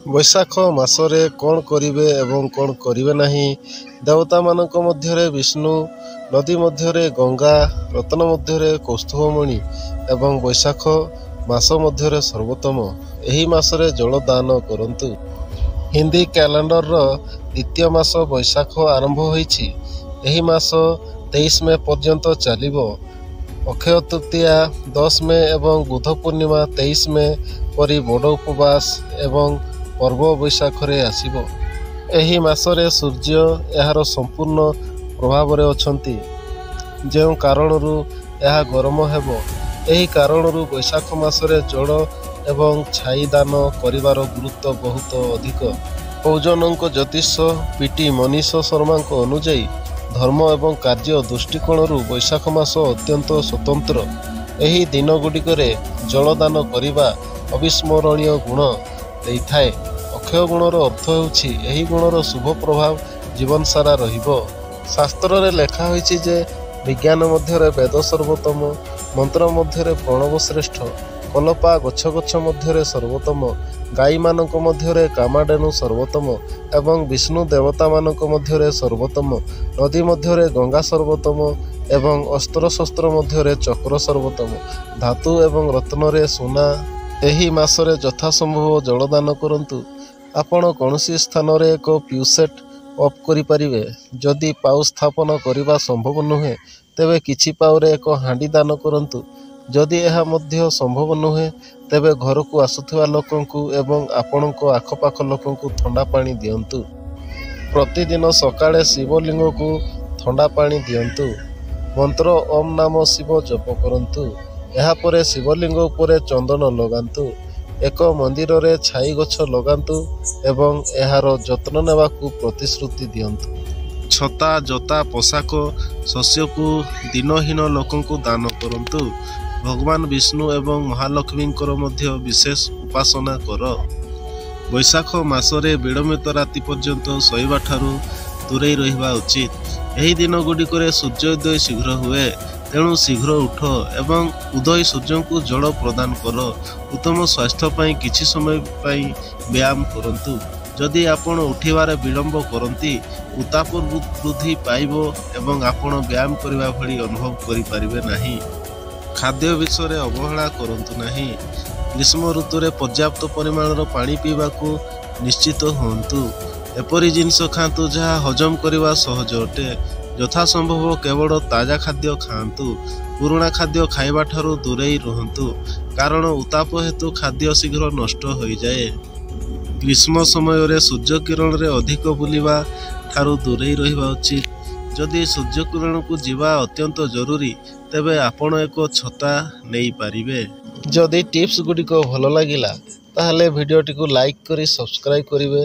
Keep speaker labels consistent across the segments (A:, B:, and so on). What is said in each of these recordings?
A: ବୈଶାଖ ମାସରେ କ'ଣ କରିବେ ଏବଂ କ'ଣ କରିବେ ନାହିଁ? ଦେବତାମାନଙ୍କ ମଧ୍ୟରେ ବିଷ୍ଣୁ, ନଦୀ ମଧ୍ୟରେ ଗଙ୍ଗା, ରତ୍ନ ମଧ୍ୟରେ କୌସ୍ତୁଭମଣି ଏବଂ ବୈଶାଖ ମାସ ମଧ୍ୟରେ ସର୍ବୋତ୍ତମ। ଏହି ମାସରେ ଜଳ ଦାନ କରନ୍ତୁ। ହିନ୍ଦୀ କ୍ୟାଲେଣ୍ଡରର ଦ୍ୱିତୀୟ ମାସ ବୈଶାଖ ଆରମ୍ଭ ହୋଇଛି। ଏହି ମାସ 23 ମେ ପର୍ଯ୍ୟନ୍ତ ଚାଲିବ। ଅକ୍ଷୟ ତୃତୀୟା 10 ମେ ଏବଂ ବୁଧ ପୂର୍ଣ୍ଣିମା 23 ମେ ପରି ବଡ଼ ଉପବାସ ଏବଂ ପର୍ବ ବୈଶାଖରେ ଆସିବ। ଏହି ମାସରେ ସୂର୍ଯ୍ୟ ଏହାର ସମ୍ପୂର୍ଣ୍ଣ ପ୍ରଭାବରେ ଅଛନ୍ତି, ଯେଉଁ କାରଣରୁ ଏହା ଗରମ ହେବ। ଏହି କାରଣରୁ ବୈଶାଖ ମାସରେ ଜଳ ଏବଂ ଛାଇ ଦାନ କରିବାର ଗୁରୁତ୍ୱ ବହୁତ ଅଧିକ। ପୌଜନଙ୍କ ଜ୍ୟୋତିଷ ପିଟି ମନୀଷ ଶର୍ମାଙ୍କ ଅନୁଯାୟୀ ଧର୍ମ ଏବଂ କାର୍ଯ୍ୟ ଦୃଷ୍ଟିକୋଣରୁ ବୈଶାଖ ମାସ ଅତ୍ୟନ୍ତ ସ୍ୱତନ୍ତ୍ର। ଏହି ଦିନଗୁଡ଼ିକରେ ଜଳଦାନ କରିବା ଅବିସ୍ମରଣୀୟ ଗୁଣ ଦେଇଥାଏ। ଅକ୍ଷୟ ଗୁଣର ଅର୍ଥ ହେଉଛି ଏହି ଗୁଣର ଶୁଭ ପ୍ରଭାବ ଜୀବନସାରା ରହିବ। ଶାସ୍ତ୍ରରେ ଲେଖା ହୋଇଛି ଯେ ବିଜ୍ଞାନ ମଧ୍ୟରେ ବେଦ ସର୍ବୋତ୍ତମ, ମନ୍ତ୍ର ମଧ୍ୟରେ ପ୍ରଣବ ଶ୍ରେଷ୍ଠ, କଲପା ଗଛ ମଧ୍ୟରେ ସର୍ବୋତ୍ତମ, ଗାଈମାନଙ୍କ ମଧ୍ୟରେ କାମାଡେନୁ ସର୍ବୋତ୍ତମ ଏବଂ ବିଷ୍ଣୁ ଦେବତାମାନଙ୍କ ମଧ୍ୟରେ ସର୍ବୋତ୍ତମ, ନଦୀ ମଧ୍ୟରେ ଗଙ୍ଗା ସର୍ବୋତ୍ତମ ଏବଂ ଅସ୍ତ୍ରଶସ୍ତ୍ର ମଧ୍ୟରେ ଚକ୍ର ସର୍ବୋତ୍ତମ, ଧାତୁ ଏବଂ ରତ୍ନରେ ସୁନା। ଏହି ମାସରେ ଯଥାସମ୍ଭବ ଜଳଦାନ କରନ୍ତୁ। ଆପଣ କୌଣସି ସ୍ଥାନରେ ଏକ ପିଉସେଟ୍ ଅଫ୍ କରିପାରିବେ। ଯଦି ପାଉ ସ୍ଥାପନ କରିବା ସମ୍ଭବ ନୁହେଁ, ତେବେ କିଛି ପାଉରେ ଏକ ହାଣ୍ଡି ଦାନ କରନ୍ତୁ। ଯଦି ଏହା ମଧ୍ୟ ସମ୍ଭବ ନୁହେଁ, ତେବେ ଘରକୁ ଆସୁଥିବା ଲୋକଙ୍କୁ ଏବଂ ଆପଣଙ୍କ ଆଖପାଖ ଲୋକଙ୍କୁ ଥଣ୍ଡା ପାଣି ଦିଅନ୍ତୁ। ପ୍ରତିଦିନ ସକାଳେ ଶିବଲିଙ୍ଗକୁ ଥଣ୍ଡା ପାଣି ଦିଅନ୍ତୁ। ମନ୍ତ୍ର ଓମ୍ ନାମ ଶିବ ଜପ କରନ୍ତୁ। ଏହାପରେ ଶିବଲିଙ୍ଗ ଉପରେ ଚନ୍ଦନ ଲଗାନ୍ତୁ। ଏକ ମନ୍ଦିରରେ ଛାଇ ଗଛ ଲଗାନ୍ତୁ ଏବଂ ଏହାର ଯତ୍ନ ନେବାକୁ ପ୍ରତିଶ୍ରୁତି ଦିଅନ୍ତୁ। ଛତା, ଜୋତା, ପୋଷାକ, ଶସ୍ୟକୁ ଦିନହୀନ ଲୋକଙ୍କୁ ଦାନ କରନ୍ତୁ। ଭଗବାନ ବିଷ୍ଣୁ ଏବଂ ମହାଲକ୍ଷ୍ମୀଙ୍କର ମଧ୍ୟ ବିଶେଷ ଉପାସନା କର। ବୈଶାଖ ମାସରେ ବିଳମ୍ବିତ ରାତି ପର୍ଯ୍ୟନ୍ତ ଶୋଇବାଠାରୁ ଦୂରେଇ ରହିବା ଉଚିତ। ଏହି ଦିନଗୁଡ଼ିକରେ ସୂର୍ଯ୍ୟୋଦୟ ଶୀଘ୍ର ହୁଏ, ତେଣୁ ଶୀଘ୍ର ଉଠ ଏବଂ ଉଦୟ ସୂର୍ଯ୍ୟଙ୍କୁ ଜଳ ପ୍ରଦାନ କର। ଉତ୍ତମ ସ୍ୱାସ୍ଥ୍ୟ ପାଇଁ କିଛି ସମୟ ପାଇଁ ବ୍ୟାୟାମ କରନ୍ତୁ। ଯଦି ଆପଣ ଉଠିବାରେ ବିଳମ୍ବ କରନ୍ତି, ଉତ୍ତାପ ବୃଦ୍ଧି ପାଇବ ଏବଂ ଆପଣ ବ୍ୟାୟାମ କରିବା ଭଳି ଅନୁଭବ କରିପାରିବେ ନାହିଁ। ଖାଦ୍ୟ ବିଷୟରେ ଅବହେଳା କରନ୍ତୁ ନାହିଁ। ଗ୍ରୀଷ୍ମ ଋତୁରେ ପର୍ଯ୍ୟାପ୍ତ ପରିମାଣର ପାଣି ପିଇବାକୁ ନିଶ୍ଚିତ ହୁଅନ୍ତୁ। ଏପରି ଜିନିଷ ଖାଆନ୍ତୁ ଯାହା ହଜମ କରିବା ସହଜ ଅଟେ। ଯଥାସମ୍ଭବ କେବଳ ତାଜା ଖାଦ୍ୟ ଖାଆନ୍ତୁ। ପୁରୁଣା ଖାଦ୍ୟ ଖାଇବା ଠାରୁ ଦୂରେଇ ରୁହନ୍ତୁ, କାରଣ ଉତ୍ତାପ ହେତୁ ଖାଦ୍ୟ ଶୀଘ୍ର ନଷ୍ଟ ହୋଇଯାଏ। ଗ୍ରୀଷ୍ମ ସମୟରେ ସୂର୍ଯ୍ୟକିରଣରେ ଅଧିକ ବୁଲିବା ଠାରୁ ଦୂରେଇ ରହିବା ଉଚିତ। ଯଦି ସୂର୍ଯ୍ୟକିରଣକୁ ଯିବା ଅତ୍ୟନ୍ତ ଜରୁରୀ, ତେବେ ଆପଣ ଏକ ଛତା ନେଇପାରିବେ। ଯଦି ଟିପ୍ସ ଗୁଡ଼ିକ ଭଲ ଲାଗିଲା, ତାହେଲେ ଭିଡ଼ିଓଟିକୁ ଲାଇକ୍ କରି ସବସ୍କ୍ରାଇବ୍ କରିବେ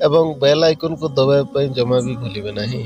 A: ଏବଂ ବେଲ୍ ଆଇକନକୁ ଦବାଇବା ପାଇଁ ଜମା ବି ଭୁଲିବେ ନାହିଁ।